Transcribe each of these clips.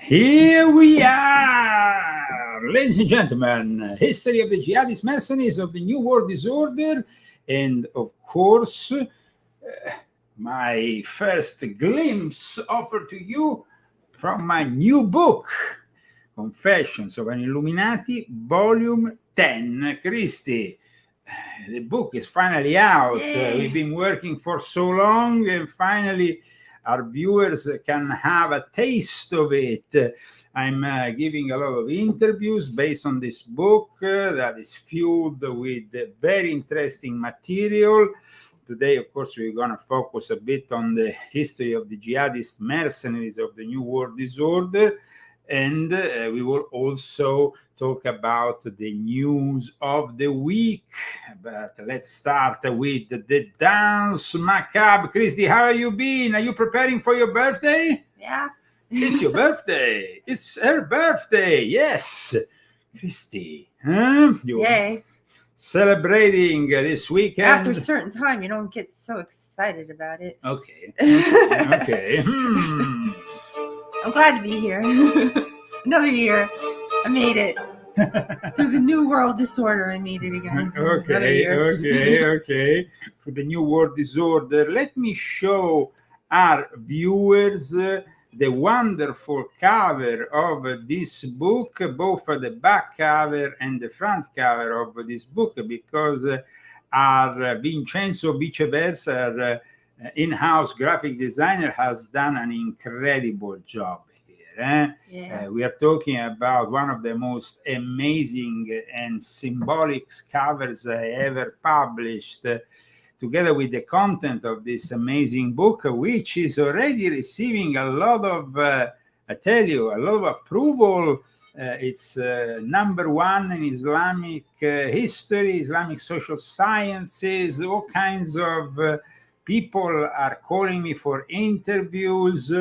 Here we are, ladies and gentlemen. History of the Jihadist Mercenaries of the New World Disorder, and of course, my first glimpse offered to you from my new book, Confessions of an Illuminati, Volume 10. Christy, the book is finally out. We've been working for so long, and finally our viewers can have a taste of it. I'm giving a lot of interviews based on this book that is filled with very interesting material. Today, of course, we're going to focus a bit on the history of the jihadist mercenaries of the New World Disorder. And we will also talk about the news of the week. But let's start with the dance macabre. Christy, how have you been? Are you preparing for your birthday? Yeah. It's your birthday. It's her birthday. Yes. Christy, huh? Yay. Celebrating this weekend. After a certain time, you don't get so excited about it. Okay. Okay. I'm glad to be here. Another year. I made it. Through the New World Disorder, I made it again. Okay. For the New World Disorder, let me show our viewers the wonderful cover of this book, both the back cover and the front cover of this book, because our Vincenzo Viceversa, in-house graphic designer, has done an incredible job here. Yeah. We are talking about one of the most amazing and symbolic covers I ever published, together with the content of this amazing book, which is already receiving a lot of, I tell you, a lot of approval. It's number one in Islamic history, Islamic social sciences. All kinds of people are calling me for interviews.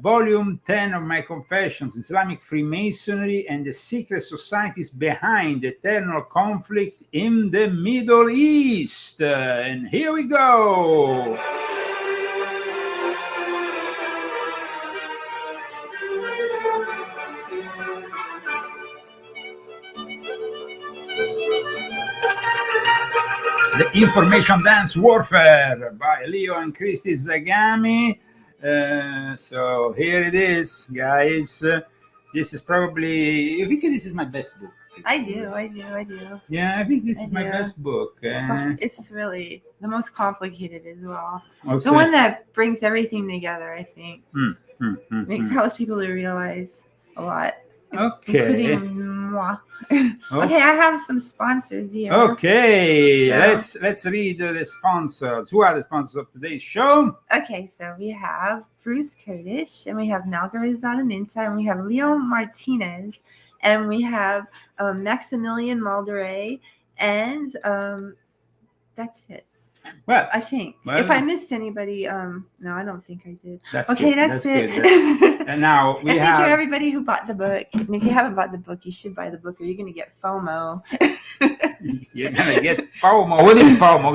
Volume 10 of my Confessions, Islamic Freemasonry and the Secret Societies Behind Eternal Conflict in the Middle East. And here we go. The Information Dance Warfare by Leo and Christy Zagami. So here it is, guys. This is probably, I think this is my best book. I do. Yeah, I think this is my best book. It's really the most complicated as well. Also, the one that brings everything together, I think. Makes helps people to realize a lot. Okay. Including moi. Okay, I have some sponsors here. Okay, so, let's read the sponsors. Who are the sponsors of today's show? Okay, so we have Bruce Kurdish, and we have Malgarizana Minta, and we have Leo Martinez, and we have Maximilian Malderay, and that's it. Well, I think if I missed anybody, no, I don't think I did. That's okay, good. That's it. And now we have. Thank you, everybody who bought the book. And if you haven't bought the book, you should buy the book, or you're going to get FOMO. You're going to get FOMO. What is FOMO?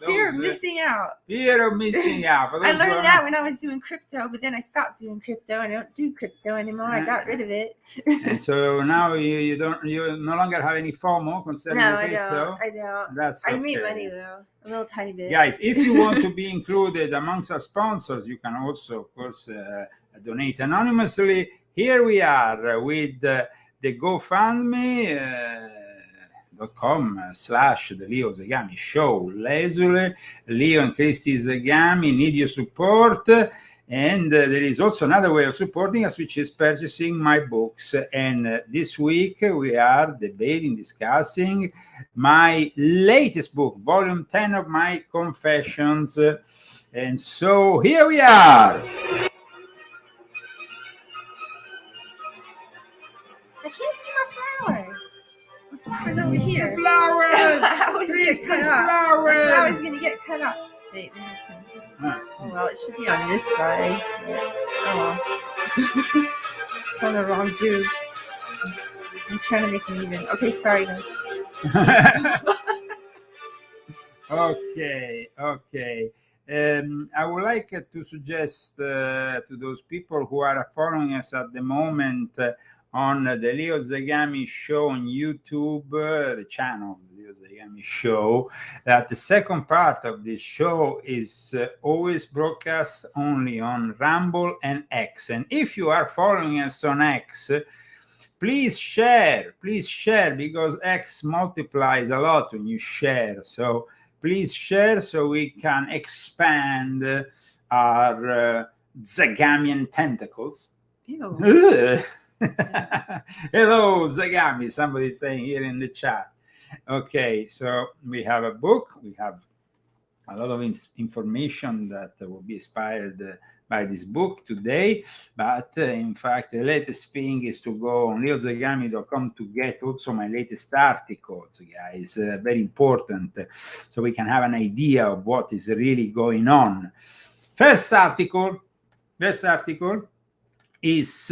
Fear of missing out. Fear of missing out. I learned that when I was doing crypto, but then I stopped doing crypto. I don't do crypto anymore. I got rid of it. And so now you no longer have any FOMO concerning crypto. I don't. That's okay. I made money though, a little tiny bit. Guys, if you want to be included amongst our sponsors, you can also, of course, donate anonymously. Here we are with the GoFundMe.com/the Leo Zagami Show. Lesule, Leo and Christy Zagami need your support. And there is also another way of supporting us, which is purchasing my books. And this week we are discussing my latest book, Volume 10 of my Confessions. And so here we are. I can't see my flower. My flower's over here. The flowers! Christy's flowers! My flower's going to get cut off. Wait, oh, well, it should be on this side. Oh, well. It's on the wrong dude. I'm trying to make them even. Okay, sorry, guys. Okay. I would like to suggest to those people who are following us at the moment on the Leo Zagami show on YouTube, the channel Leo Zagami show, that the second part of this show is always broadcast only on Rumble and X. And if you are following us on X, please share, because X multiplies a lot when you share. So please share so we can expand our Zagamian tentacles. Ew. Hello, Zagami, somebody saying here in the chat. Okay, so we have a book, we have a lot of information that will be inspired by this book today, but in fact the latest thing is to go on leozagami.com to get also my latest articles, guys, very important, so we can have an idea of what is really going on. First article is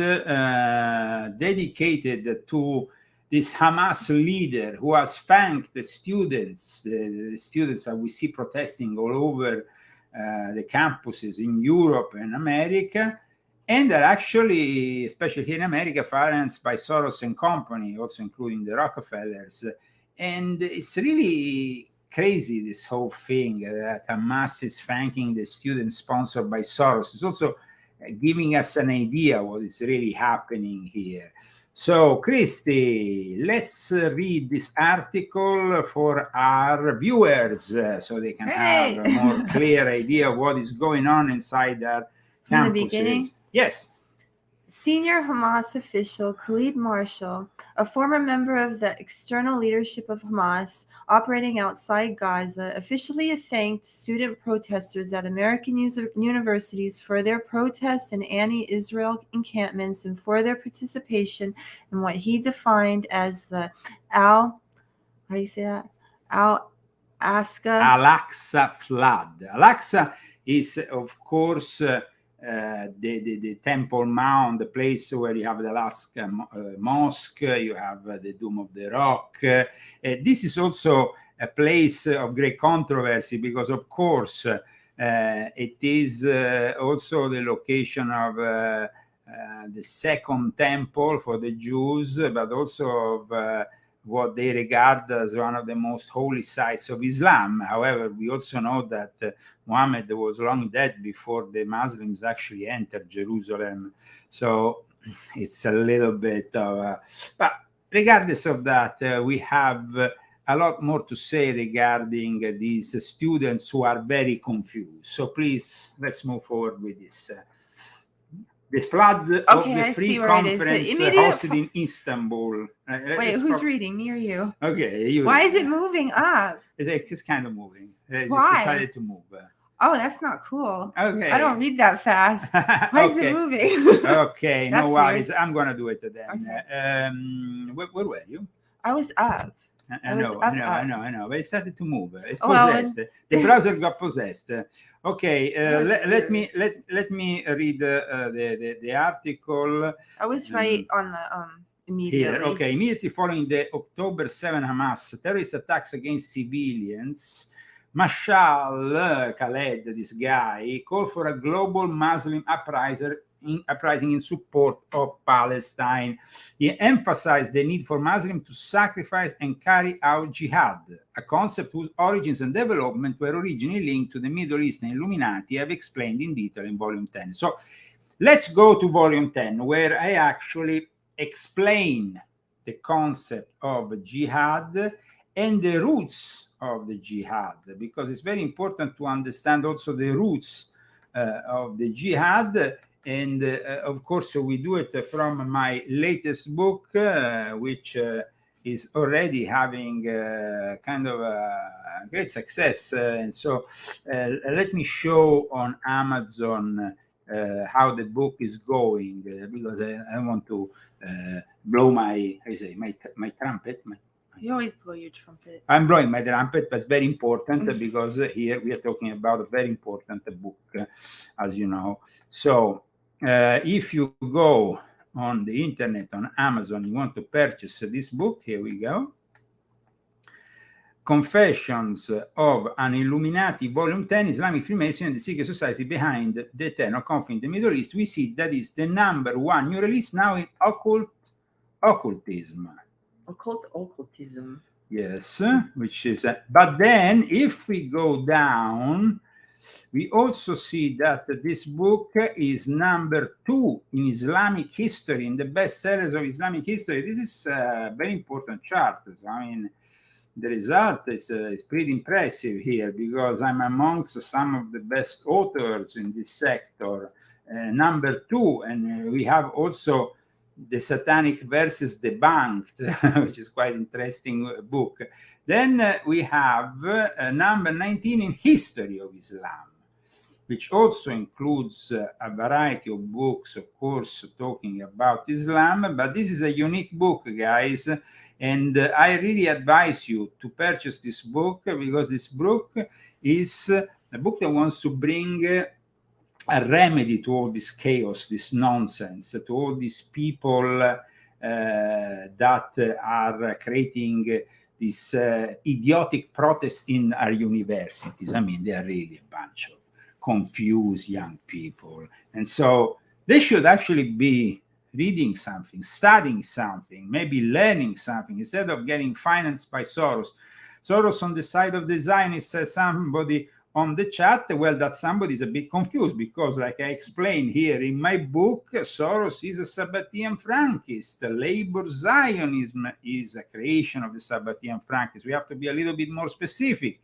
dedicated to this Hamas leader who has thanked the students that we see protesting all over the campuses in Europe and America, and are actually, especially here in America, financed by Soros and company, also including the Rockefellers. And it's really crazy, this whole thing, that Hamas is thanking the students sponsored by Soros. It's also giving us an idea what is really happening here. So, Christy, let's read this article for our viewers so they can have a more clear idea of what is going on inside our campuses. From the beginning? Yes. Senior Hamas official Khalid Marshall, a former member of the external leadership of Hamas operating outside Gaza, officially thanked student protesters at American universities for their protests and anti-Israel encampments and for their participation in what he defined as the Al-Aqsa flood. Al-Aqsa is, of course, the Temple Mount, the place where you have the last mosque, you have the Dome of the Rock. This is also a place of great controversy because, of course, it is also the location of the second temple for the Jews, but also of what they regard as one of the most holy sites of Islam. However, we also know that Muhammad was long dead before the Muslims actually entered Jerusalem. So it's a little bit of but regardless of that, we have a lot more to say regarding these students who are very confused. So please, let's move forward with this. The flood of the free conference hosted in Istanbul. Wait, who's reading, me or you? Okay, you. Why is it moving up? It's kind of moving. It Why? Just decided to move. Oh, that's not cool. Okay. I don't read that fast. Why is it moving? Okay, no worries. Weird. I'm going to do it then. Okay. Where were you? I was up. I know, but it started to move. It's possessed. The browser got possessed. Okay, let me read the article. I was right on the immediately. Here, okay, immediately following the October 7 Hamas terrorist attacks against civilians, Mashal Khaled, this guy, called for a global Muslim uprising in support of Palestine. He emphasized the need for Muslims to sacrifice and carry out jihad, a concept whose origins and development were originally linked to the Middle Eastern Illuminati, I've explained in detail in Volume 10. So let's go to Volume 10, where I actually explain the concept of jihad and the roots of the jihad, because it's very important to understand also the roots of the jihad. And of course, we do it from my latest book, which is already having kind of a great success. And so let me show on Amazon how the book is going, because I want to blow my trumpet. You always blow your trumpet. I'm blowing my trumpet, but it's very important because here we are talking about a very important book, as you know. So if you go on the internet, on Amazon, you want to purchase this book, here we go. Confessions of an Illuminati Volume 10, Islamic Freemasonry and the Secret Society Behind the Eternal Conflict in the Middle East, we see that is the #1 new release now in occultism. Occultism. Yes, which is, but then if we go down, we also see that this book is #2 in Islamic history, in the bestsellers of Islamic history. This is a very important chart. I mean, the result is pretty impressive here, because I'm amongst some of the best authors in this sector. #2, and we have also the Satanic Verses Debunked, which is quite interesting book. Then we have #19 in History of Islam, which also includes a variety of books, of course, talking about Islam. But this is a unique book, guys, and I really advise you to purchase this book, because this book is a book that wants to bring a remedy to all this chaos, this nonsense, to all these people that are creating this idiotic protest in our universities. I mean, they are really a bunch of confused young people. And so they should actually be reading something, studying something, maybe learning something, instead of getting financed by Soros. Soros on the side of the Zionists, says somebody on the chat. Well, that somebody is a bit confused, because like I explained here in my book, Soros is a Sabbatean Frankist. Labor Zionism is a creation of the Sabbatean Frankists. We have to be a little bit more specific.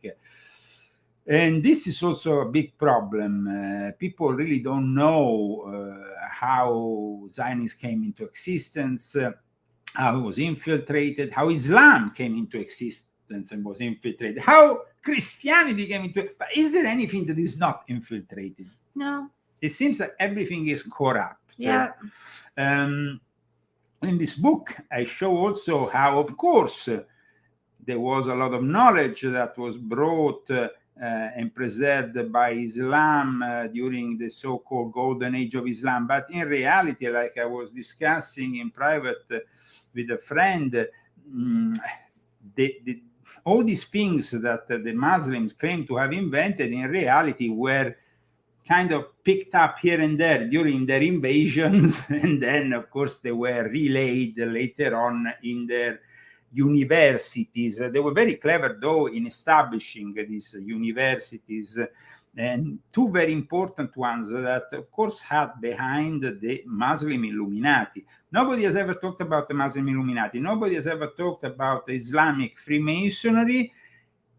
And this is also a big problem. People really don't know how Zionism came into existence, how it was infiltrated, how Islam came into existence and was infiltrated, how Christianity came into it. But is there anything that is not infiltrated? No. It seems that everything is corrupt. Yeah. In this book, I show also how, of course, there was a lot of knowledge that was brought and preserved by Islam during the so-called golden age of Islam. But in reality, like I was discussing in private with a friend, all these things that the Muslims claim to have invented in reality were kind of picked up here and there during their invasions, and then, of course, they were relayed later on in their universities. They were very clever, though, in establishing these universities, and two very important ones that, of course, had behind the Muslim Illuminati. Nobody has ever talked about the Muslim Illuminati. Nobody has ever talked about the Islamic Freemasonry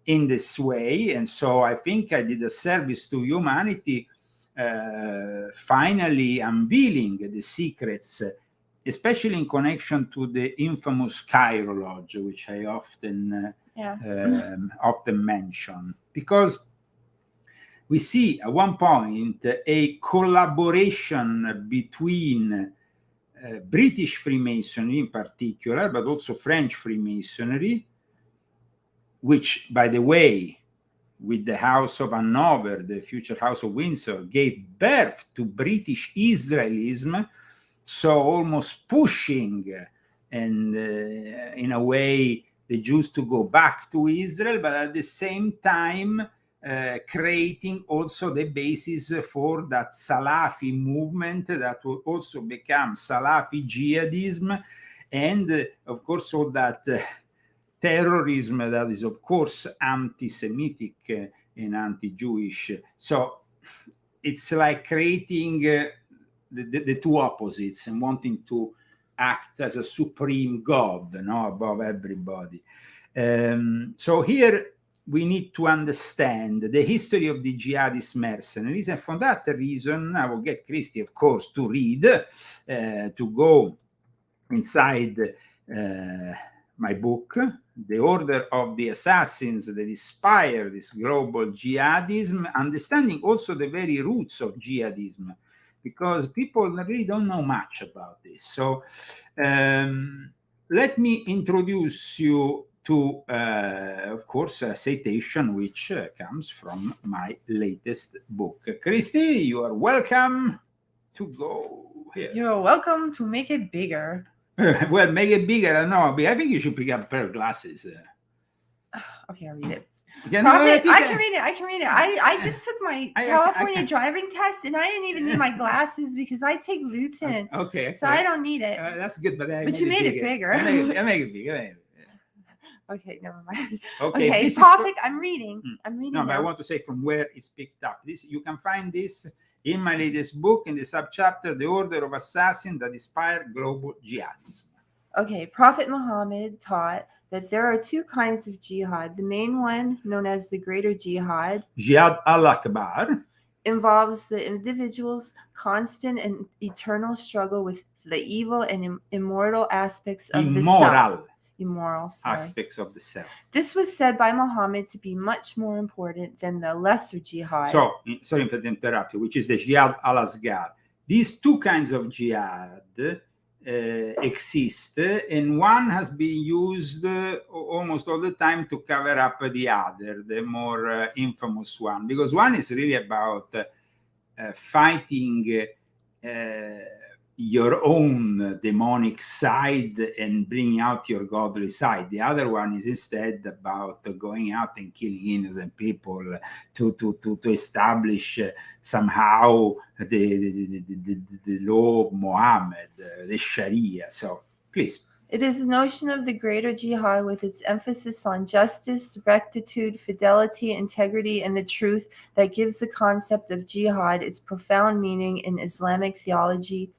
in this way. And so I think I did a service to humanity, finally unveiling the secrets, especially in connection to the infamous Cairo Lodge, which I often mention, because we see at one point a collaboration between British Freemasonry in particular, but also French Freemasonry, which, by the way, with the House of Hanover, the future House of Windsor, gave birth to British Israelism, so almost pushing and in a way the Jews to go back to Israel, but at the same time creating also the basis for that Salafi movement that will also become Salafi jihadism, and of course all that terrorism that is of course anti-Semitic and anti-Jewish. So it's like creating the two opposites and wanting to act as a supreme God, above everybody. So here we need to understand the history of the jihadist mercenaries, and for that reason I will get Christy, of course, to read, to go inside my book, The Order of the Assassins that inspire this global jihadism, understanding also the very roots of jihadism, because people really don't know much about this. So let me introduce you to, of course, a citation which comes from my latest book. Christy, you are welcome to go here. You're welcome to make it bigger. Well, make it bigger. I don't know. I think you should pick up a pair of glasses. Okay, I'll read it. Yeah, Prophet, I can read it. I just took my California driving test, and I didn't even need my glasses because I take Luton. Okay. So I don't need it. That's good, but you made it bigger. I make it bigger. Okay, never mind. Okay, Prophet, I'm reading. I'm reading. No, but I want to say from where it's picked up. This you can find this in my latest book in the subchapter "The Order of Assassins That Inspired Global Jihadism." Okay, Prophet Muhammad taught that there are two kinds of jihad. The main one, known as the greater jihad, Jihad al-Akbar, involves the individual's constant and eternal struggle with the evil and immoral aspects of the self. Aspects of the self. This was said by Muhammad to be much more important than the lesser jihad. So, sorry to interrupt you, which is the Jihad al-Asghar. These two kinds of jihad exist, and one has been used almost all the time to cover up the other, the more infamous one, because one is really about fighting your own demonic side and bringing out your godly side. The other one is instead about going out and killing innocent people to establish somehow the law of Muhammad, the Sharia. So please. It is the notion of the greater jihad with its emphasis on justice, rectitude, fidelity, integrity, and the truth that gives the concept of jihad its profound meaning in Islamic theology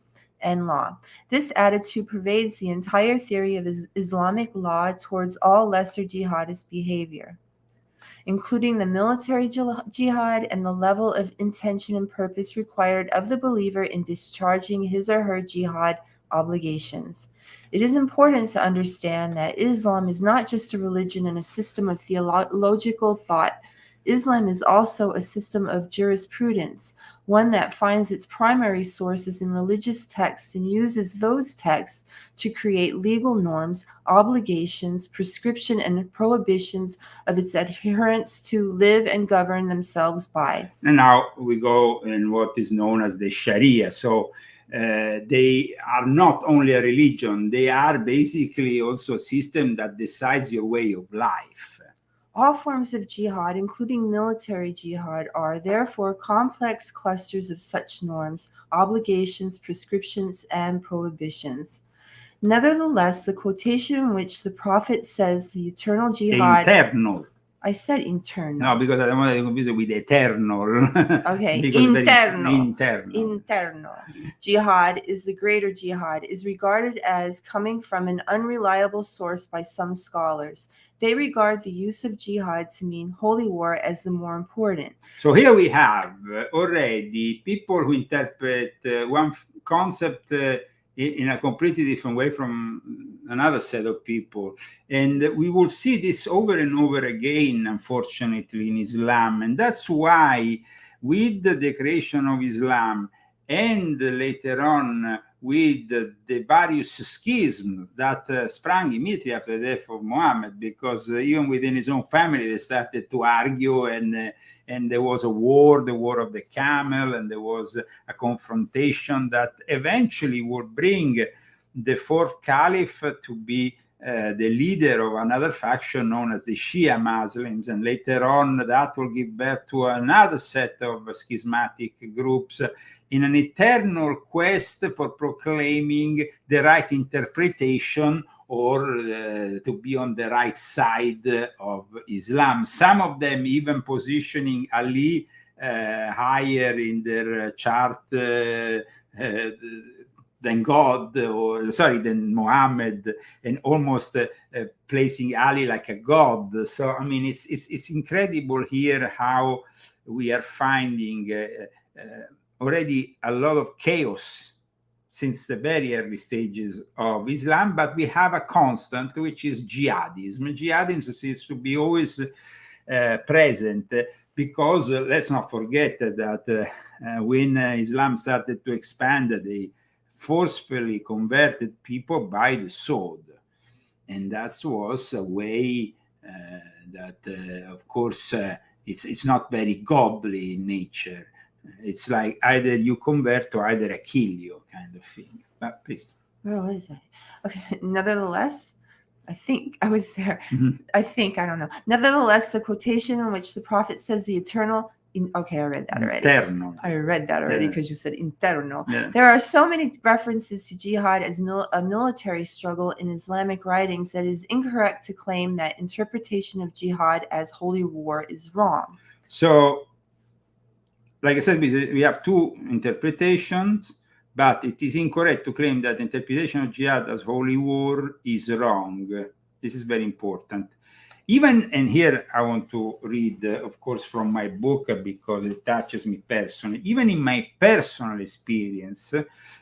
and law. This attitude pervades the entire theory of Islamic law towards all lesser jihadist behavior, including the military jihad and the level of intention and purpose required of the believer in discharging his or her jihad obligations. It is important to understand that Islam is not just a religion and a system of theological thought. Islam is also a system of jurisprudence, one that finds its primary sources in religious texts and uses those texts to create legal norms, obligations, prescription, and prohibitions of its adherents to live and govern themselves by. And now we go in what is known as the Sharia. So they are not only a religion, they are basically also a system that decides your way of life. All forms of jihad, including military jihad, are therefore complex clusters of such norms, obligations, prescriptions, and prohibitions. Nevertheless, the quotation in which the Prophet says the eternal jihad... Internal. I said internal. No, because I don't want to confuse it with eternal. Okay, internal. Jihad is the greater jihad, is regarded as coming from an unreliable source by some scholars. They regard the use of jihad to mean holy war as the more important. So here we have already people who interpret one concept in a completely different way from another set of people. And we will see this over and over again, unfortunately, in Islam. And that's why with the creation of Islam and later on with the various schisms that sprang immediately after the death of Muhammad, because even within his own family, they started to argue, and there was a war, the war of the camel, and there was a confrontation that eventually would bring the fourth caliph to be the leader of another faction known as the Shia Muslims, and later on that will give birth to another set of schismatic groups in an eternal quest for proclaiming the right interpretation or to be on the right side of Islam. Some of them even positioning Ali higher in their chart than God, than Muhammad, and almost placing Ali like a god. So, I mean, it's incredible here how we are finding already a lot of chaos since the very early stages of Islam, but we have a constant, which is jihadism. Jihadism seems to be always present, because let's not forget that when Islam started to expand, they forcefully converted people by the sword. And that was a way that, of course, it's not very godly in nature. It's like either you convert or either I kill you kind of thing. But please. Where was I? Okay. Nevertheless, I think I was there. I don't know. Nevertheless, the quotation in which the prophet says the eternal. Okay, I read that already. Interno. I read that already because you said interno. Yeah. There are so many references to jihad as a military struggle in Islamic writings that it is incorrect to claim that interpretation of jihad as holy war is wrong. So, like I said, we have two interpretations, but it is incorrect to claim that interpretation of jihad as holy war is wrong. This is very important. Even, and here I want to read, of course, from my book because it touches me personally. Even in my personal experience,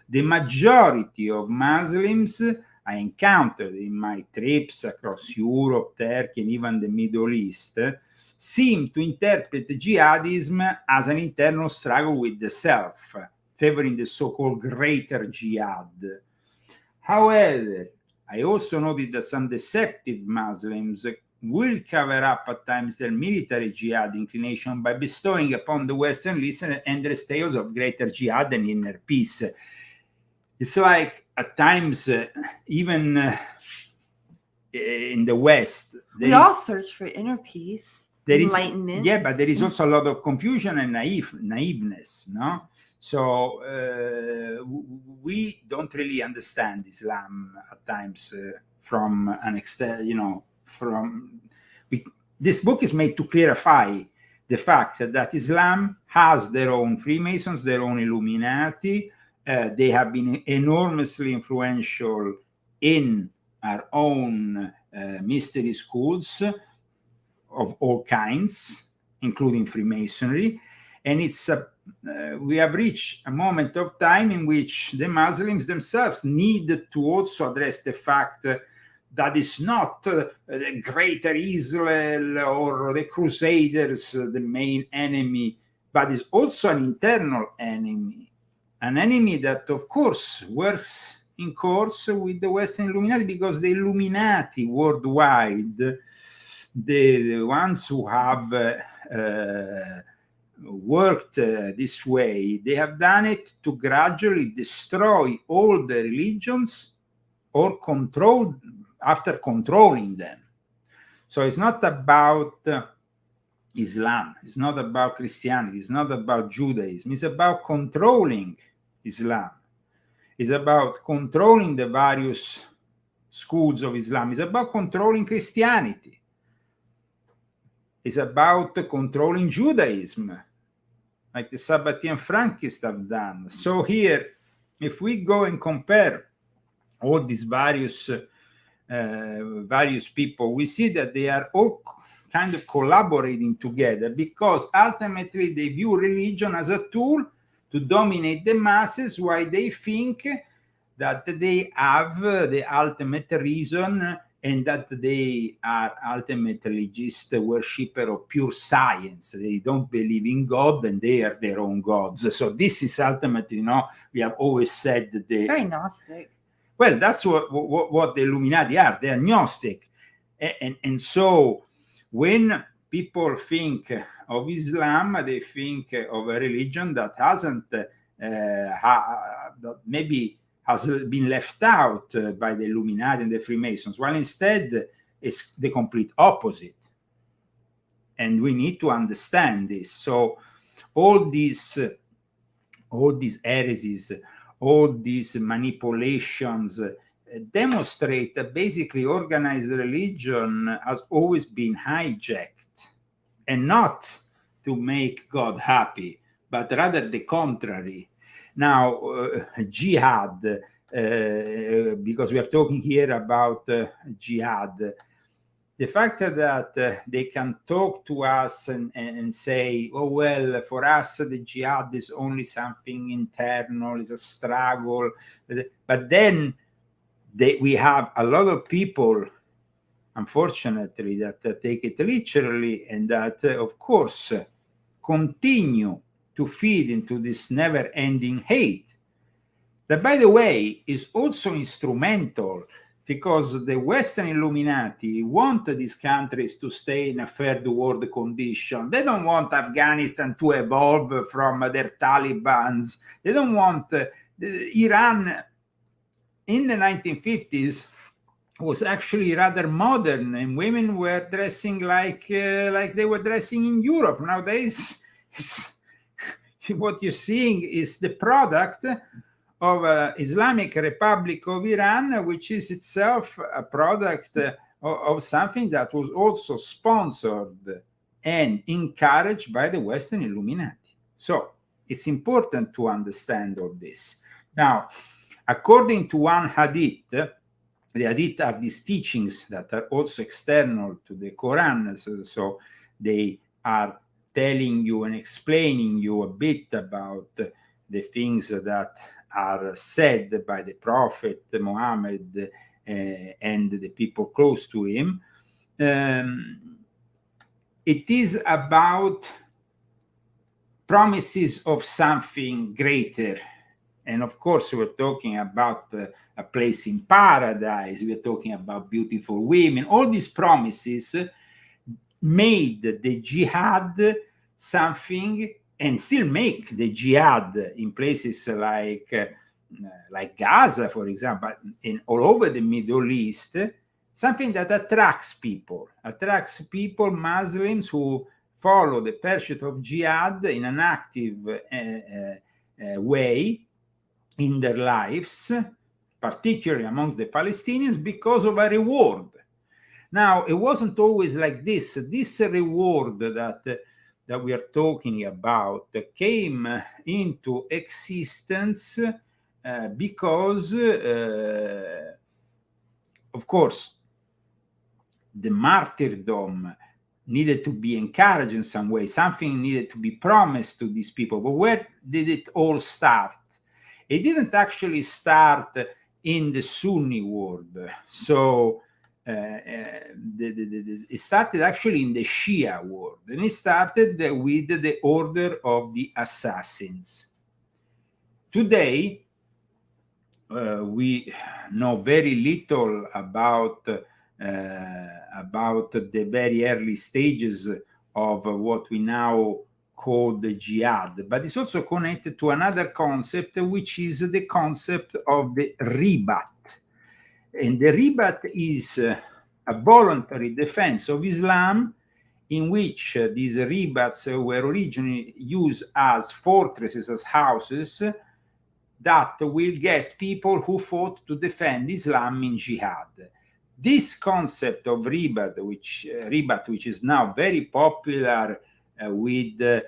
the majority of Muslims I encountered in my trips across Europe, Turkey, and even the Middle East seem to interpret jihadism as an internal struggle with the self, favoring the so-called greater jihad. However, I also noted that some deceptive Muslims will cover up at times their military jihad inclination by bestowing upon the Western listener endless tales of greater jihad and inner peace. It's like at times, even in the West, we all search for inner peace, enlightenment. Yeah, but there is also a lot of confusion and naiveness, no? So we don't really understand Islam at times from an extent, this book is made to clarify the fact that Islam has their own Freemasons, their own Illuminati. They have been enormously influential in our own mystery schools of all kinds, including Freemasonry. And it's we have reached a moment of time in which the Muslims themselves need to also address the fact that it's not the greater Israel or the Crusaders the main enemy, but it's also an internal enemy, an enemy that, of course, works in course with the Western Illuminati, because the Illuminati worldwide, the ones who have worked this way, they have done it to gradually destroy all the religions or control after controlling them. So it's not about Islam, it's not about Christianity, it's not about Judaism, it's about controlling Islam. It's about controlling the various schools of Islam. It's about controlling Christianity. It's about controlling Judaism, like the Sabbatian Frankists have done. So here, if we go and compare all these various people, we see that they are all kind of collaborating together, because ultimately they view religion as a tool to dominate the masses, while they think that they have the ultimate reason and that they are ultimately just a worshipper of pure science. They don't believe in God and they are their own gods. So this is ultimately, we have always said that it's very Gnostic. Well, that's what the Illuminati are. They are Gnostic. And so when people think of Islam, they think of a religion that hasn't, that maybe has been left out by the Illuminati and the Freemasons, while instead it's the complete opposite. And we need to understand this. So all these heresies, all these manipulations demonstrate that basically organized religion has always been hijacked, and not to make God happy, but rather the contrary. Now, jihad, because we are talking here about jihad, the fact that they can talk to us and say, oh, well, for us, the jihad is only something internal, it's a struggle. But then we have a lot of people, unfortunately, that take it literally and that, of course, continue to feed into this never-ending hate. That, by the way, is also instrumental, because the Western Illuminati want these countries to stay in a third world condition. They don't want Afghanistan to evolve from their Talibans. They don't want Iran. In the 1950s, was actually rather modern, and women were dressing like they were dressing in Europe. Nowadays, what you're seeing is the product of Islamic Republic of Iran, which is itself a product of something that was also sponsored and encouraged by the Western Illuminati. So it's important to understand all this. Now, according to one hadith, the hadith are these teachings that are also external to the Quran, so they are telling you and explaining you a bit about the things that are said by the Prophet Muhammad and the people close to him. It is about promises of something greater. And of course, we're talking about a place in paradise. We're talking about beautiful women. All these promises made the jihad something, and still make the jihad in places like Gaza, for example, all over the Middle East, something that attracts people, Muslims who follow the pursuit of jihad in an active way in their lives, particularly amongst the Palestinians, because of a reward. Now, it wasn't always like this. This reward that we are talking about came into existence because, of course, the martyrdom needed to be encouraged in some way. Something needed to be promised to these people. But where did it all start? It didn't actually start in the Sunni world. So it started actually in the Shia world. And it started with the Order of the Assassins. Today, we know very little about the very early stages of what we now call the jihad, but it's also connected to another concept, which is the concept of the ribat. And the ribat is a voluntary defense of Islam, in which these ribats were originally used as fortresses, as houses, that will guest people who fought to defend Islam in jihad. This concept of ribat, which is now very popular with the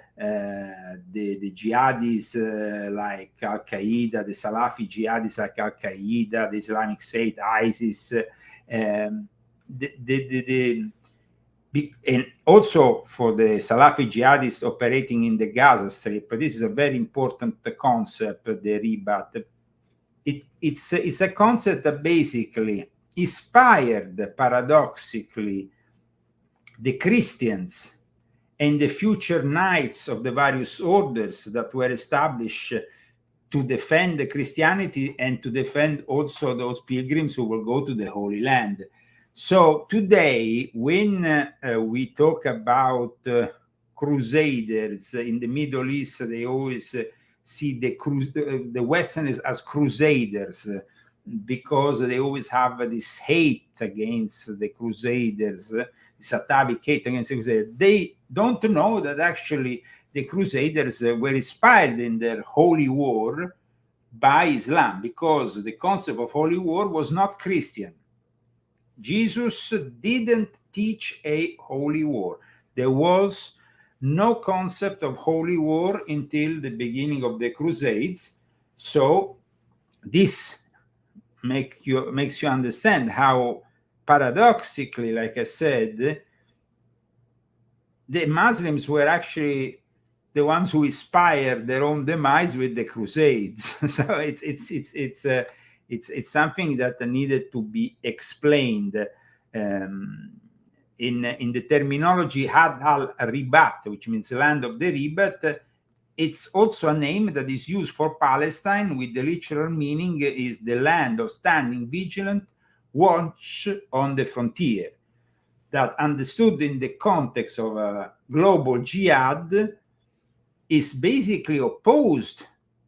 jihadists like Al-Qaeda, the Salafi jihadists like Al-Qaeda, the Islamic State, ISIS, and also for the Salafi jihadists operating in the Gaza Strip. This is a very important concept, the ribat. It's a concept that basically inspired, paradoxically, the Christians and the future knights of the various orders that were established to defend Christianity and to defend also those pilgrims who will go to the Holy Land. So today, when we talk about crusaders in the Middle East, they always see the Westerners as crusaders, because they always have this hate against the Crusaders, this atavic hate against the Crusaders. They don't know that actually the Crusaders were inspired in their holy war by Islam, because the concept of holy war was not Christian. Jesus didn't teach a holy war. There was no concept of holy war until the beginning of the Crusades. So this makes you understand how paradoxically, like I said, the Muslims were actually the ones who inspired their own demise with the Crusades. So it's something that needed to be explained in the terminology Had al-Ribat, which means land of the Ribat. It's also a name that is used for Palestine, with the literal meaning is the land of standing vigilant watch on the frontier. That, understood in the context of a global jihad, is basically opposed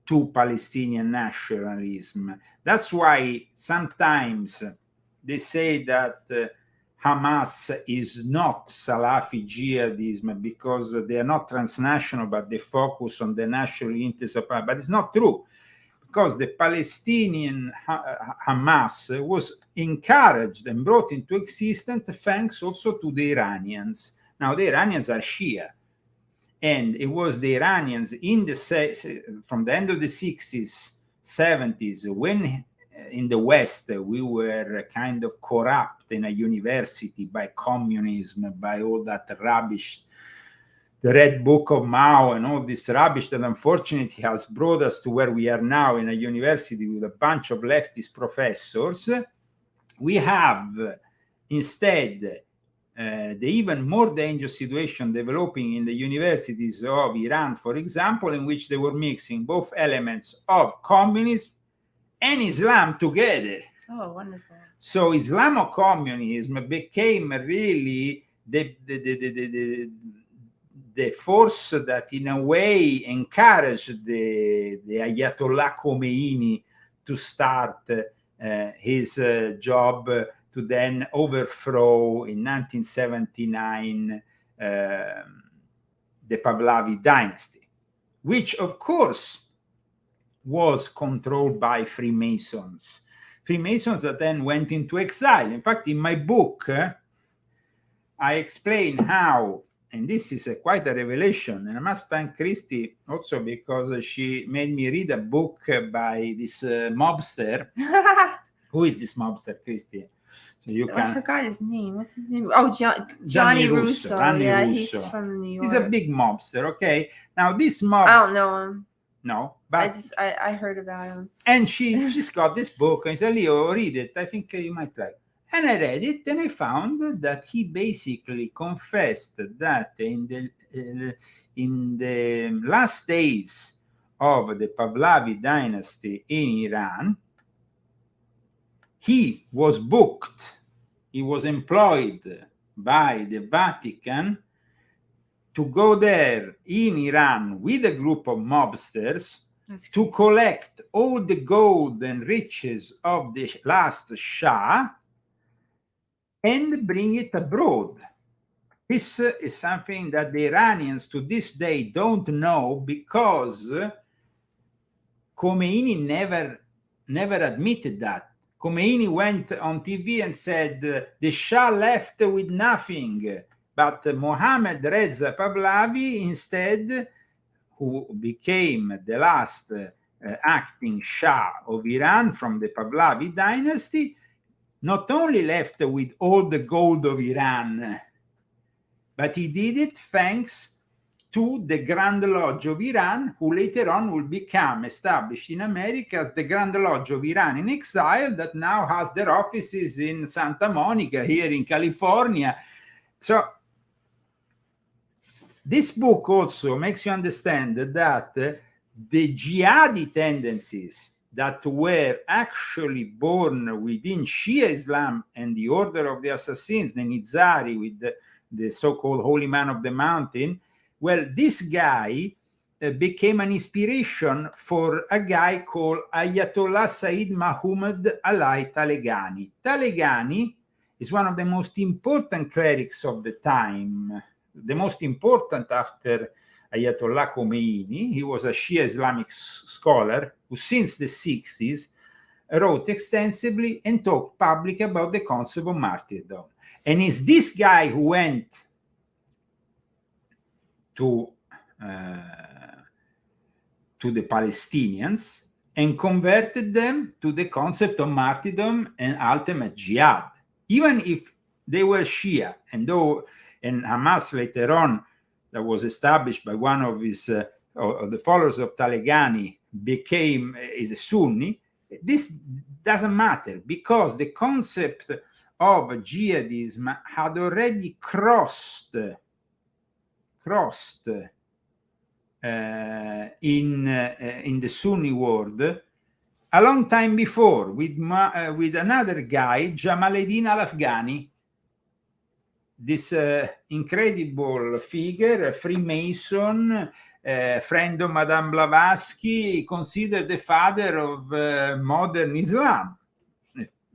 to Palestinian nationalism. That's why sometimes they say that Hamas is not Salafi jihadism because they are not transnational, but they focus on the national interests of Palestine. But it's not true, because the Palestinian Hamas was encouraged and brought into existence thanks also to the Iranians. Now, the Iranians are Shia, and it was the Iranians from the end of the 60s, 70s, when in the West we were kind of corrupt in a university by communism, by all that rubbish, the Red Book of Mao and all this rubbish that unfortunately has brought us to where we are now in a university with a bunch of leftist professors. We have instead the even more dangerous situation developing in the universities of Iran, for example, in which they were mixing both elements of communism and Islam together. Oh, wonderful. So Islamo-communism became really the force that in a way encouraged the Ayatollah Khomeini to start his job to then overthrow in 1979 the Pahlavi dynasty, which of course was controlled by Freemasons that then went into exile. In fact, in my book, I explain how, and this is quite a revelation, and I must thank Christy also because she made me read a book by this mobster. Who is this mobster, Christy? So I forgot his name. What's his name? Oh, Johnny Russo. Yeah, Russo. He's from New York. He's a big mobster, okay? Now, this mobster... I don't know him. No, but... I heard about him. And she's got this book, and she said, Leo, read it. I think you might like it. And I read it, and I found that he basically confessed that in the last days of the Pahlavi dynasty in Iran, he was booked, he was employed by the Vatican to go there in Iran with a group of mobsters to collect all the gold and riches of the last Shah and bring it abroad. This is something that the Iranians to this day don't know, because Khomeini never admitted that. Khomeini went on TV and said the Shah left with nothing, but Mohammad Reza Pahlavi instead, who became the last acting Shah of Iran from the Pahlavi dynasty, not only left with all the gold of Iran, but he did it thanks to the Grand Lodge of Iran, who later on will become established in America as the Grand Lodge of Iran in Exile, that now has their offices in Santa Monica, here in California. So this book also makes you understand that the jihadi tendencies that were actually born within Shia Islam and the Order of the Assassins, the Nizari, with the so-called Holy Man of the Mountain, well, this guy became an inspiration for a guy called Ayatollah Said Mahmoud Ali Taleghani. Taleghani is one of the most important clerics of the time, the most important after Ayatollah Khomeini. He was a Shia Islamic scholar who since the 60s wrote extensively and talked publicly about the concept of martyrdom. And it's this guy who went to the Palestinians and converted them to the concept of martyrdom and ultimate jihad. Even if they were Shia, and Hamas later on, that was established by one of his of the followers of Taleghani, is a Sunni, this doesn't matter, because the concept of jihadism had already crossed in the Sunni world a long time before, with another guy, Jamaleddin al-Afghani, this incredible figure, a Freemason, friend of Madame Blavatsky, considered the father of modern Islam.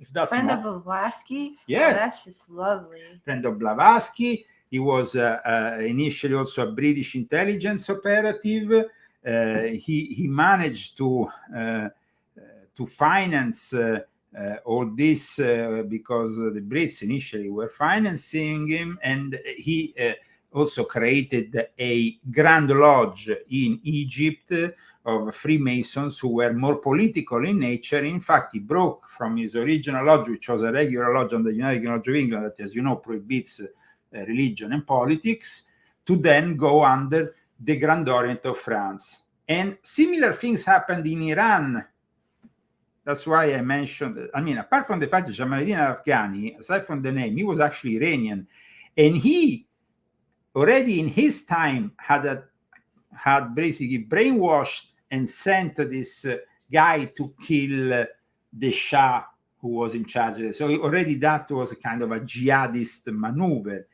if that's friend of Blavatsky. Yeah, oh, that's just lovely. Friend of Blavatsky. He was initially also a British intelligence operative. He managed to finance all this because the Brits initially were financing him, and he also created a Grand Lodge in Egypt of Freemasons who were more political in nature. In fact, he broke from his original lodge, which was a regular lodge on the United Lodge of England that, as you know, prohibits religion and politics, to then go under the Grand Orient of France. And similar things happened in Iran. That's why I mentioned, I mean, apart from the fact that Jamaluddin al-Afghani, aside from the name, he was actually Iranian. And he already in his time had basically brainwashed and sent this guy to kill the Shah who was in charge of it. So already that was a kind of a jihadist maneuver.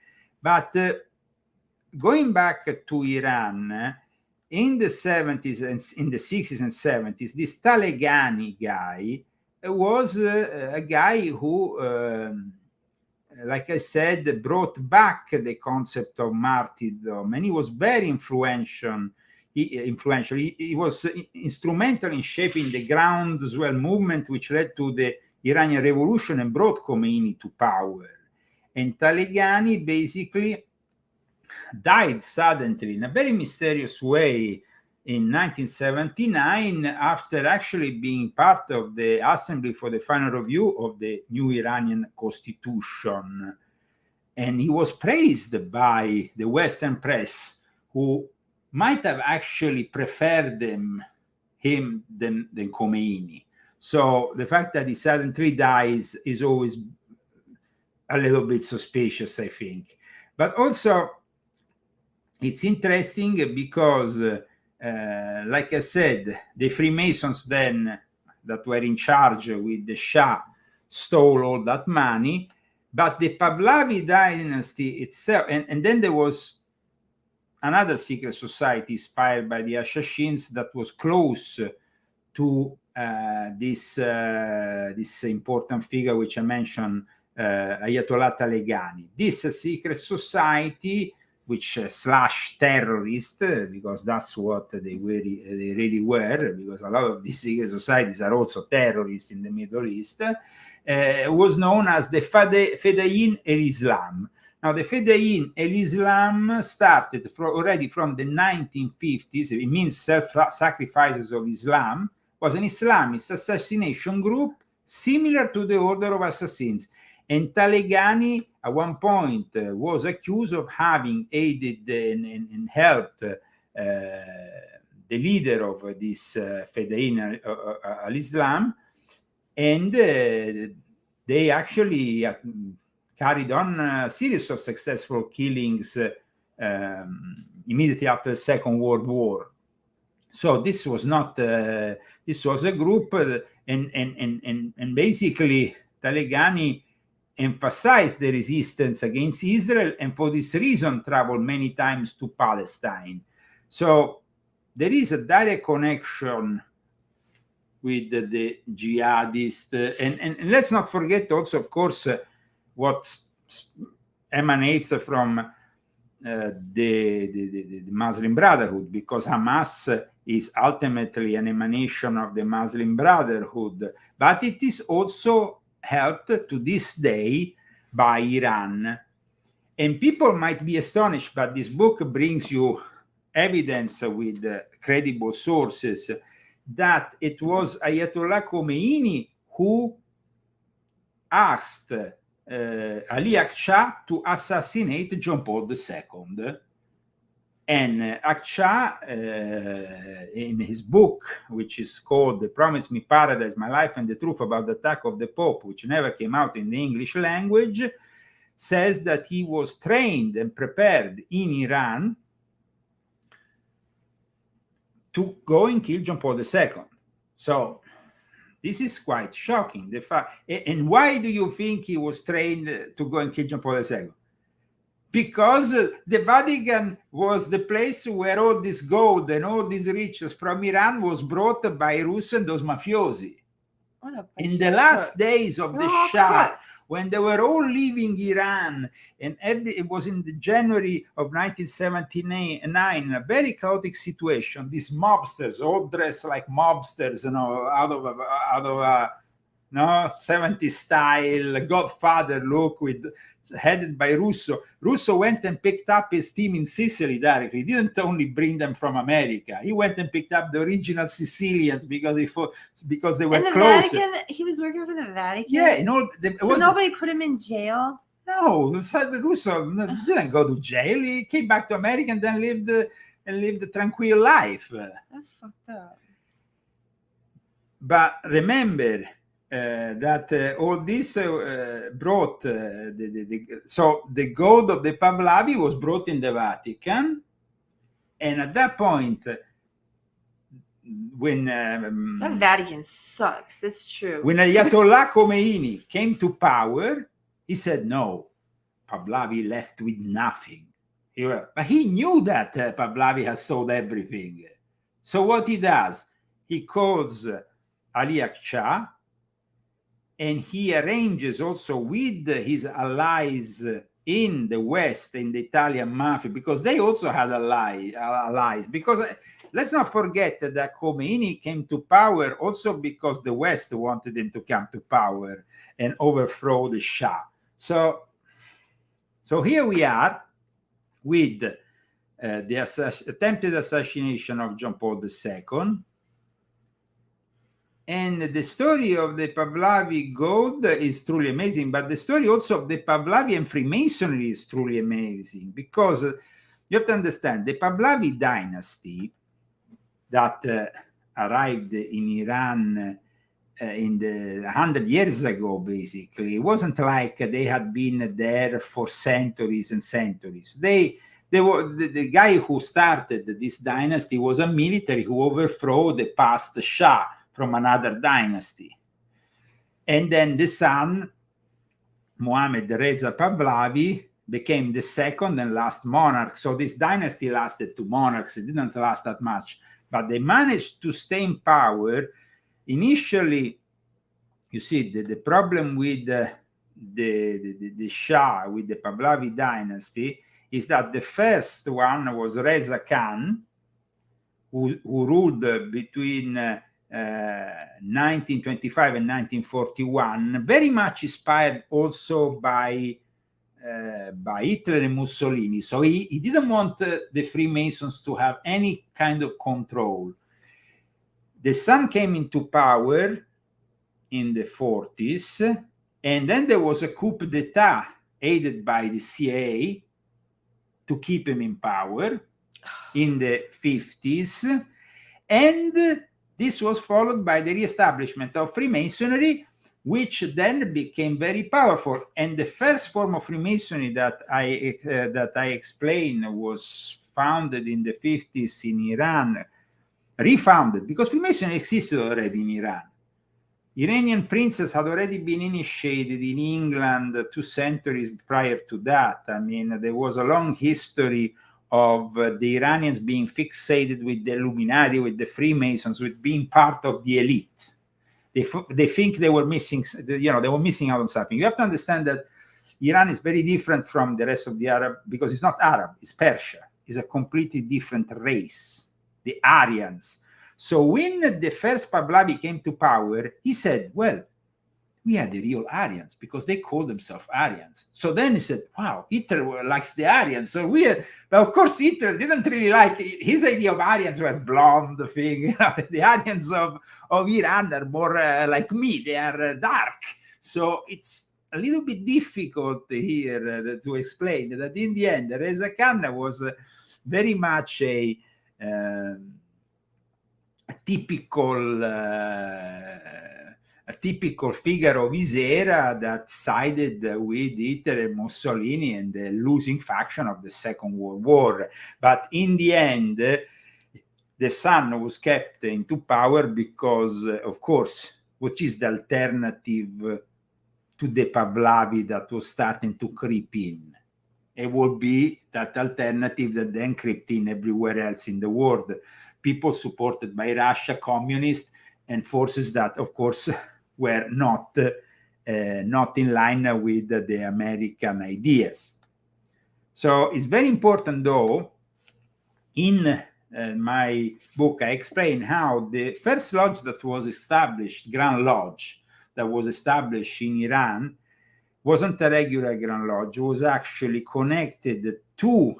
But going back to Iran, in the 70s and in the 60s and 70s, this Taleghani guy was a guy who, like I said, brought back the concept of martyrdom, and he was very influential. He was instrumental in shaping the groundswell movement, which led to the Iranian Revolution and brought Khomeini to power. And Taleghani basically died suddenly in a very mysterious way in 1979 after actually being part of the Assembly for the Final Review of the new Iranian Constitution. And he was praised by the Western press, who might have actually preferred him than Khomeini. So the fact that he suddenly dies is always a little bit suspicious, I think. But also, it's interesting because, like I said, the Freemasons then that were in charge with the Shah stole all that money, but the Pahlavi dynasty itself, and then there was another secret society inspired by the Assassins that was close to this important figure which I mentioned, Ayatollah Taleghani. This secret society, which slash terrorist, because that's what they really were, because a lot of these secret societies are also terrorists in the Middle East, was known as the Fedayeen el-Islam. Now, the Fedayeen el-Islam started already from the 1950s. It means self-sacrifices of Islam. Was an Islamist assassination group similar to the Order of Assassins. And Taleghani, at one point, was accused of having aided and helped the leader of this Fedayeen al-Islam. And they actually carried on a series of successful killings immediately after the Second World War. So this was not, this was a group, and basically Taleghani emphasized the resistance against Israel, and for this reason traveled many times to Palestine. So there is a direct connection with the jihadist, and let's not forget also, of course, what emanates from the Muslim Brotherhood, because Hamas is ultimately an emanation of the Muslim Brotherhood, but it is also helped to this day by Iran. And people might be astonished, but this book brings you evidence with credible sources that it was Ayatollah Khomeini who asked Ali Akshah to assassinate John Paul II. And Akshah, in his book, which is called The Promise Me Paradise, My Life and the Truth About the Attack of the Pope, which never came out in the English language, says that he was trained and prepared in Iran to go and kill John Paul II. So this is quite shocking. And why do you think he was trained to go and kill John Paul II? Because the Vatican was the place where all this gold and all these riches from Iran was brought by Rus and those mafiosi. In the last days of the Shah, when they were all leaving Iran, and it was in the January of 1979, a very chaotic situation. These mobsters, all dressed like mobsters, out of 70s style Godfather look, headed by Russo. Russo went and picked up his team in Sicily directly. He didn't only bring them from America. He went and picked up the original Sicilians because they were close. He was working for the Vatican? Yeah. So nobody put him in jail? No, Russo didn't go to jail. He came back to America and then lived a tranquil life. That's fucked up. But remember, that all this brought the gold of the Pahlavi was brought in the Vatican, and at that point, when that Vatican sucks. That's true. When Ayatollah Khomeini came to power, he said no, Pahlavi left with nothing. But he knew that Pahlavi has sold everything. So what he does, he calls Ali Akshah, and he arranges also with his allies in the West, in the Italian mafia, because they also had allies. Because let's not forget that Khomeini came to power also because the West wanted him to come to power and overthrow the Shah. So here we are with the attempted assassination of John Paul II. And the story of the Pahlavi gold is truly amazing, but the story also of the Pahlavi and Freemasonry is truly amazing, because you have to understand the Pahlavi dynasty that arrived in Iran in the 100 years ago, basically. It wasn't like they had been there for centuries and centuries. The guy who started this dynasty was a military who overthrew the past Shah from another dynasty. And then the son, Mohammed Reza Pahlavi, became the second and last monarch. So this dynasty lasted 2 monarchs. It didn't last that much, but they managed to stay in power. Initially, you see, the problem with the Shah, with the Pahlavi dynasty, is that the first one was Reza Khan, who ruled between 1925 and 1941, very much inspired also by Hitler and Mussolini. So he didn't want the Freemasons to have any kind of control. The son came into power in the 40s, and then there was a coup d'etat aided by the CIA to keep him in power in the 50s, and this was followed by the reestablishment of Freemasonry, which then became very powerful. And the first form of Freemasonry that I explained was founded in the 50s in Iran, refounded, because Freemasonry existed already in Iran. Iranian princes had already been initiated in England 2 centuries prior to that. I mean, there was a long history of the Iranians being fixated with the Illuminati, with the Freemasons, with being part of the elite. They think they were missing, they were missing out on something. You have to understand that Iran is very different from the rest of the Arab, because it's not Arab, it's Persia. It's a completely different race, the Aryans. So when the first Pahlavi came to power, he said, well, we are the real Aryans, because they call themselves Aryans. So then he said, wow, Hitler likes the Aryans. So but of course, Hitler didn't really like, his idea of Aryans were blonde thing. The Aryans of Iran are more like me, they are dark. So it's a little bit difficult here to explain that in the end, Reza Khan was very much a typical figure of his era that sided with Hitler and Mussolini and the losing faction of the Second World War. But in the end, the son was kept into power because, of course, what is the alternative to the Pahlavi that was starting to creep in? It would be that alternative that then crept in everywhere else in the world. People supported by Russia, communists, and forces that, of course, were not in line with the American ideas. So it's very important, though, in my book, I explain how the first lodge that was established, Grand Lodge, that was established in Iran, wasn't a regular Grand Lodge. It was actually connected to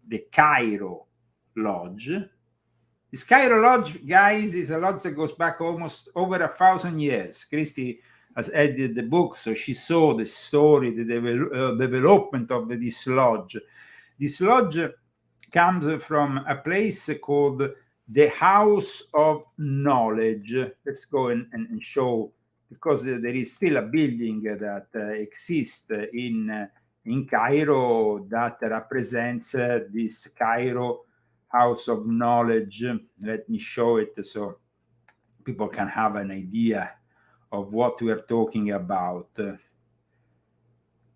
the Cairo Lodge. This Cairo Lodge, guys, is a lodge that goes back almost over 1,000 years. Christy has edited the book, so she saw the story, the development of this lodge. This lodge comes from a place called the House of Knowledge. Let's go and show, because there is still a building that exists in Cairo that represents this Cairo House of Knowledge. Let me show it so people can have an idea of what we are talking about.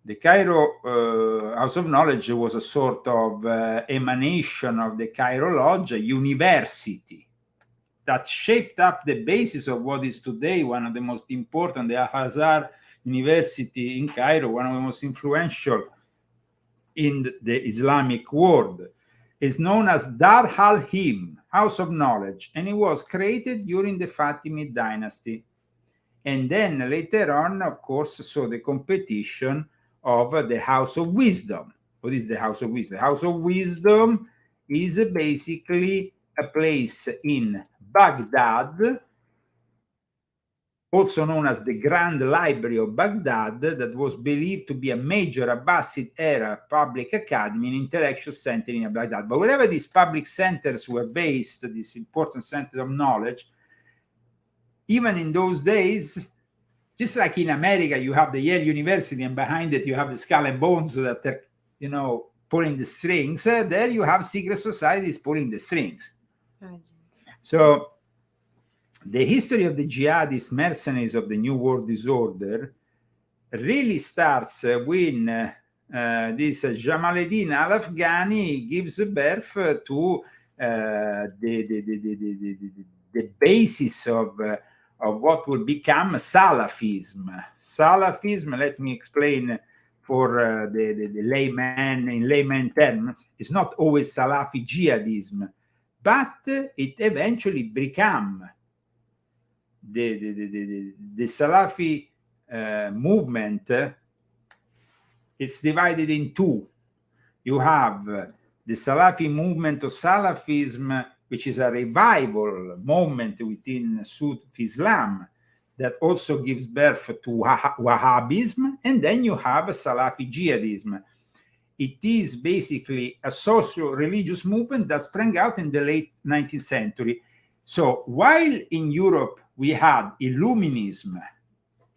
The Cairo House of Knowledge was a sort of emanation of the Cairo Lodge, a university that shaped up the basis of what is today one of the most important, the Al-Azhar University in Cairo, one of the most influential in the Islamic world. Is known as Dar al-Him, House of Knowledge, and it was created during the Fatimid dynasty. And then later on, of course, saw the competition of the House of Wisdom. What is the House of Wisdom? The House of Wisdom is basically a place in Baghdad, also known as the Grand Library of Baghdad, that was believed to be a major Abbasid era public academy and intellectual center in Baghdad. But wherever these public centers were based, these important centers of knowledge, even in those days, just like in America, you have the Yale University, and behind it you have the Skull and Bones that are, pulling the strings. There you have secret societies pulling the strings. So the history of the jihadist mercenaries of the New World Disorder really starts when this Jamaluddin al-Afghani gives birth to the basis of what will become Salafism. Salafism, let me explain for the layman, in layman terms, is not always Salafi jihadism, but it eventually became the Salafi movement. It's divided in two. You have the Salafi movement of Salafism, which is a revival moment within Sufi Islam that also gives birth to Wahhabism, and then you have a Salafi jihadism. It is basically a socio-religious movement that sprang out in the late 19th century. So while in Europe we had Illuminism,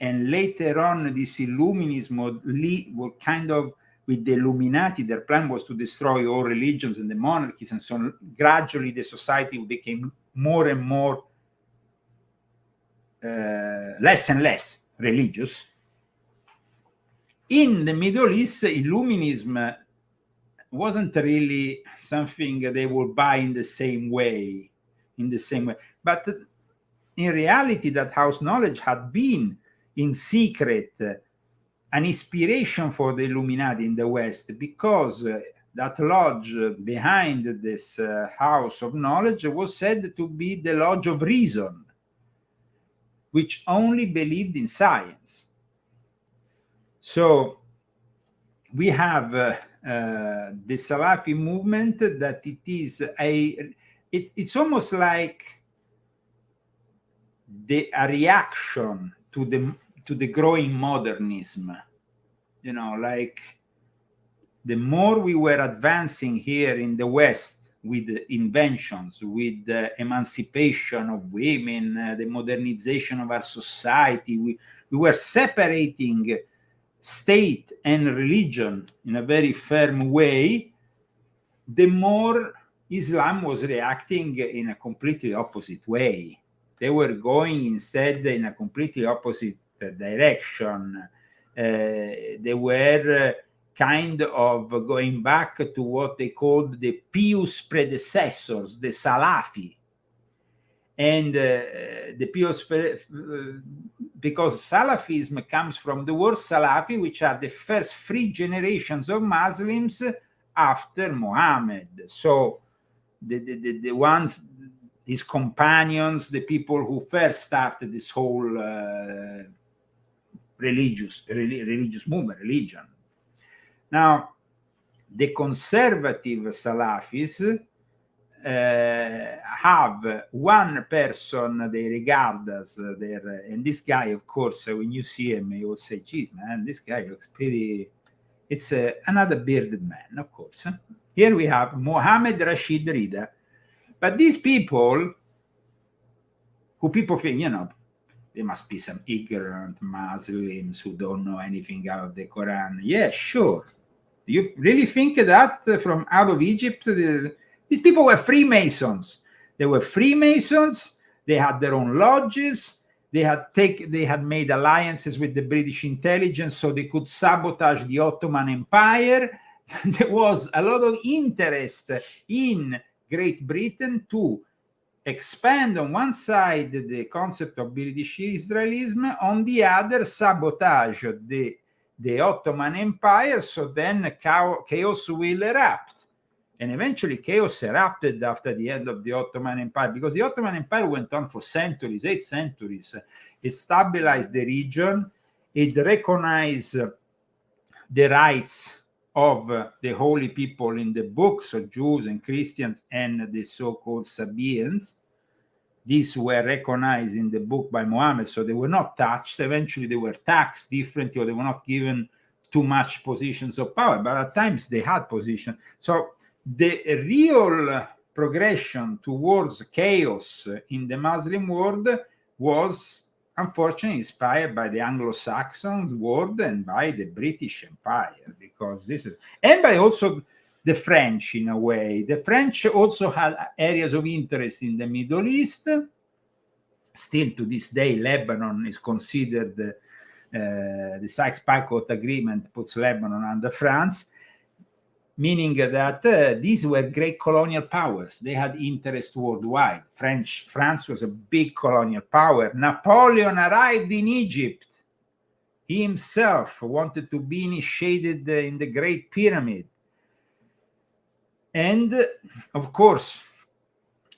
and later on this Illuminism would kind of, with the Illuminati, their plan was to destroy all religions and the monarchies, and so on. Gradually the society became more and more less and less religious. In the Middle East, Illuminism wasn't really something they would buy in the same way. But in reality, that house knowledge had been in secret an inspiration for the Illuminati in the West, because that lodge behind this house of knowledge was said to be the lodge of reason, which only believed in science. So we have the Salafi movement that it is it's almost like a reaction to the growing modernism. Like the more we were advancing here in the West with inventions, with the emancipation of women, the modernization of our society, we were separating state and religion in a very firm way, the more Islam was reacting in a completely opposite way. They were going instead in a completely opposite direction. They were kind of going back to what they called the pious predecessors, the Salafi. And the pious because Salafism comes from the word Salafi, which are the first 3 generations of Muslims after Muhammad. So the ones, his companions, the people who first started this whole religious movement, religion. Now, the conservative Salafis have one person they regard as their, and this guy, of course, when you see him, you will say, geez, man, this guy looks pretty, it's another bearded man, of course. Here we have Mohammed Rashid Rida. But these people, who people think, there must be some ignorant Muslims who don't know anything out of the Quran. Yeah, sure. Do you really think that from out of Egypt? These people were Freemasons. They were Freemasons. They had their own lodges. They had made alliances with the British intelligence so they could sabotage the Ottoman Empire. There was a lot of interest in Great Britain to expand on one side the concept of British Israelism, on the other sabotage the Ottoman Empire, so then chaos will erupt. And eventually chaos erupted after the end of the Ottoman Empire, because the Ottoman Empire went on for centuries, 8 centuries. It stabilized the region. It recognized the rights of the holy people in the book, so Jews and Christians and the so-called Sabaeans. These were recognized in the book by Muhammad, so they were not touched. Eventually they were taxed differently, or they were not given too much positions of power, but at times they had position. So the real progression towards chaos in the Muslim world was unfortunately inspired by the Anglo-Saxon world and by the British Empire, because this is, and by also the French in a way. The French also had areas of interest in the Middle East. Still to this day, Lebanon is considered, the Sykes-Picot Agreement puts Lebanon under France, meaning that these were great colonial powers. They had interest worldwide. France was a big colonial power. Napoleon arrived in Egypt. He himself wanted to be initiated in the Great Pyramid. And of course,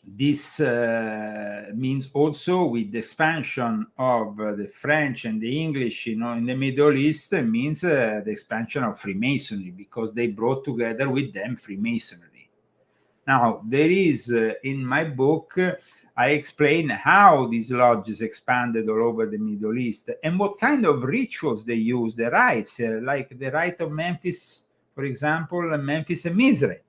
this means also with the expansion of the French and the English, in the Middle East, it means the expansion of Freemasonry, because they brought together with them Freemasonry. Now, there is, in my book, I explain how these lodges expanded all over the Middle East and what kind of rituals they used, the rites, like the rite of Memphis, for example, Memphis and Mizraim.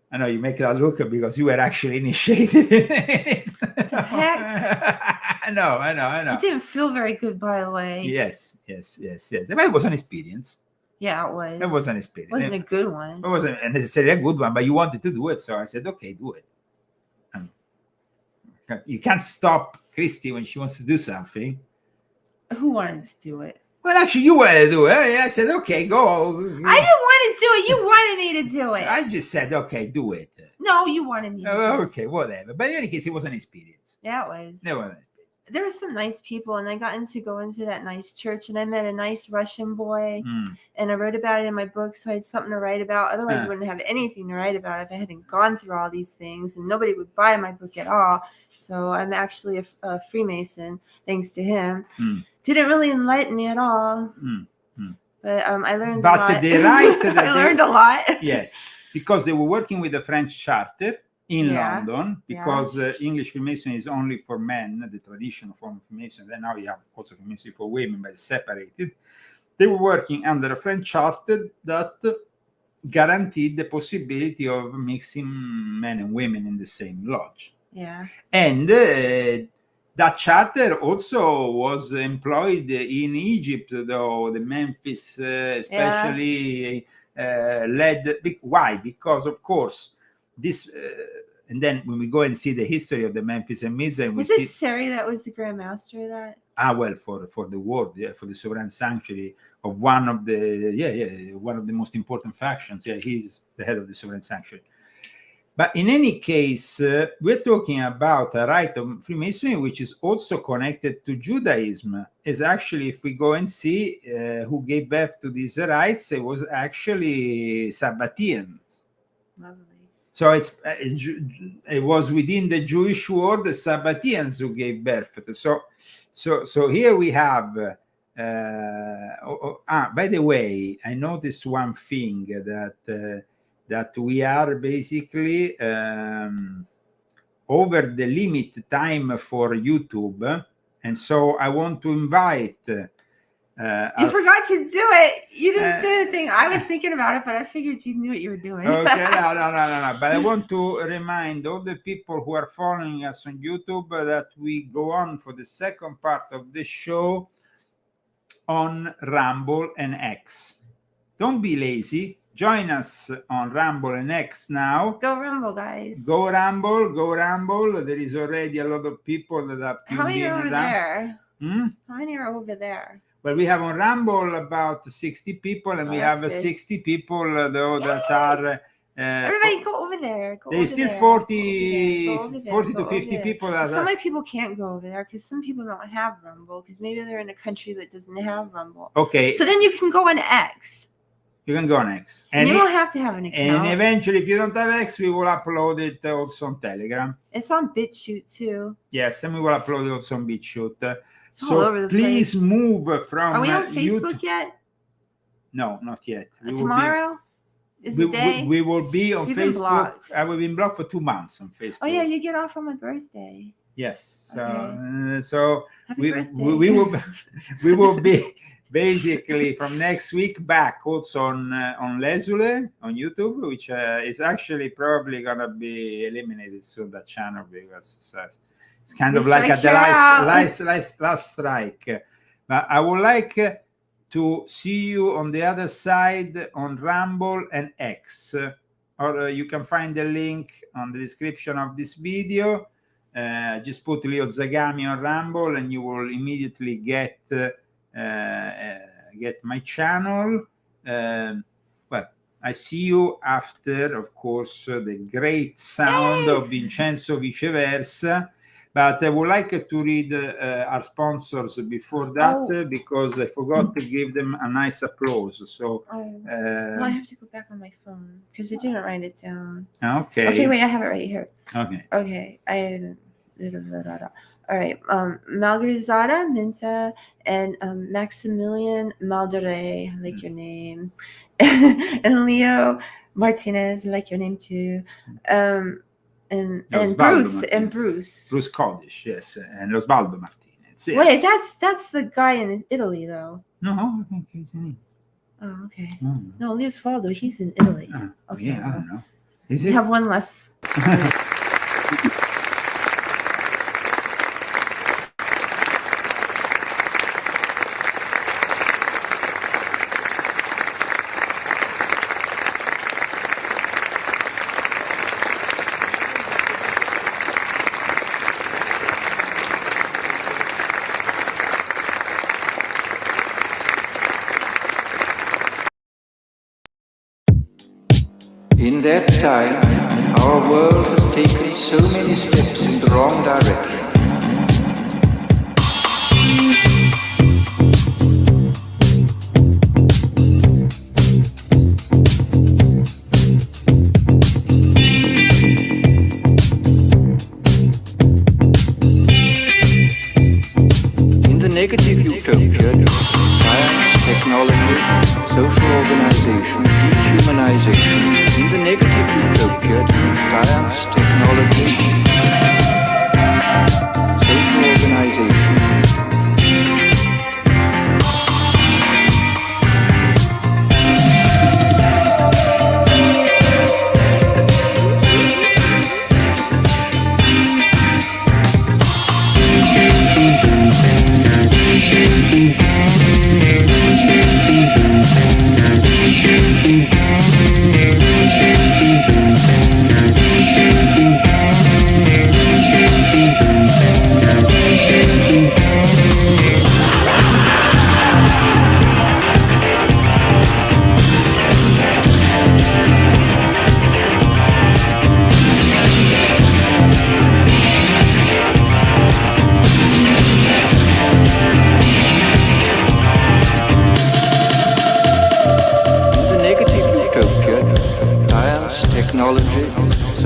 I know you make that look because you were actually initiated. What the heck? I know. It didn't feel very good, by the way. Yes. But it was an experience. Yeah, it was. It was an experience. It wasn't a good one. It wasn't necessarily a good one, but you wanted to do it, so I said, okay, do it. You can't stop Christy when she wants to do something. Who wanted to do it? Well, actually, you wanted to do it. I said, okay, go. I didn't want to do it. You wanted me to do it. I just said, okay, do it. No, you wanted me to do it. Okay, whatever. But in any case, it was an experience. Yeah, it was. It was. There were some nice people, and I got to go into that nice church, and I met a nice Russian boy, and I wrote about it in my book, so I had something to write about. Otherwise, I wouldn't have anything to write about if I hadn't gone through all these things, and nobody would buy my book at all. So I'm actually a Freemason, thanks to him. Didn't really enlighten me at all, but I learned a lot. I learned a lot. Yes, because they were working with the French charter in London, because English Freemasonry is only for men, the traditional form of Freemasonry. And now you have also Freemasonry for women, but it's separated. They were working under a French charter that guaranteed the possibility of mixing men and women in the same lodge. Yeah. And that charter also was employed in Egypt, though the Memphis especially led. Why? Because, of course, this... and then when we go and see the history of the Memphis and Mizraim, was it Sari that was the Grand Master of that? Well, for the world, for the Sovereign Sanctuary of one of the most important factions. Yeah, he's the head of the Sovereign Sanctuary. But in any case, we're talking about a rite of Freemasonry, which is also connected to Judaism. Is actually, if we go and see who gave birth to these rites, it was actually Sabbateans. Lovely. So it was within the Jewish world, the Sabbateans who gave birth to. So here we have. By the way, I noticed one thing that we are basically over the limit time for YouTube, and so I want to invite. You forgot to do it. You didn't do the thing. I was thinking about it, but I figured you knew what you were doing. Okay, no. But I want to remind all the people who are following us on YouTube that we go on for the second part of the show on Rumble and X. Don't be lazy. Join us on Rumble and X now. Go Rumble, guys. Go Rumble. There is already a lot of people that have tuned in. How many are over there? Hmm? How many are over there? Well, we have on Rumble about 60 people, and we have 60 people though that are. Everybody go over there. There's still 40 to 50 people. Some people can't go over there because some people don't have Rumble because maybe they're in a country that doesn't have Rumble. Okay. So then you can go on X. You can go on X. And you don't have to have an account. And eventually, if you don't have X, we will upload it also on Telegram. It's on BitChute too. Yes, and we will upload it also on BitChute. It's all over the please place. Move from. Are we on Facebook yet? No, not yet. Tomorrow is the day. We will be on You've Facebook. Been blocked. I will be blocked for 2 months on Facebook. Oh yeah, you get off on my birthday. Yes. Okay. So Happy birthday. we will be basically from next week back also on Lesule on YouTube, which is actually probably gonna be eliminated soon, that channel, because it's kind of like the last strike. But I would like to see you on the other side on Rumble and X, or you can find the link on the description of this video. Just put Leo Zagami on Rumble and you will immediately get my channel. Well, I see you after, of course, the great sound of Vincenzo Viceversa. But I would like to read our sponsors before that, because I forgot to give them a nice applause. So I have to go back on my phone because I didn't write it down. Okay. Okay, wait, I have it right here. Okay. All right. Malgarizada Minta and Maximilian Maldere, I like your name. And Leo Martinez, I like your name too. And Bruce Codish, yes, and Osvaldo Martinez. Yes. Wait, that's the guy in Italy, though. No, I think he's in. Oh, okay. No, Osvaldo, he's in Italy. Okay. Yeah, I don't know. Is you it? have one less. In that time, our world has taken so many steps in the wrong direction. In the negative utopia, science, technology, social organization, dehumanization. In the negative utopia, science, technology. technology,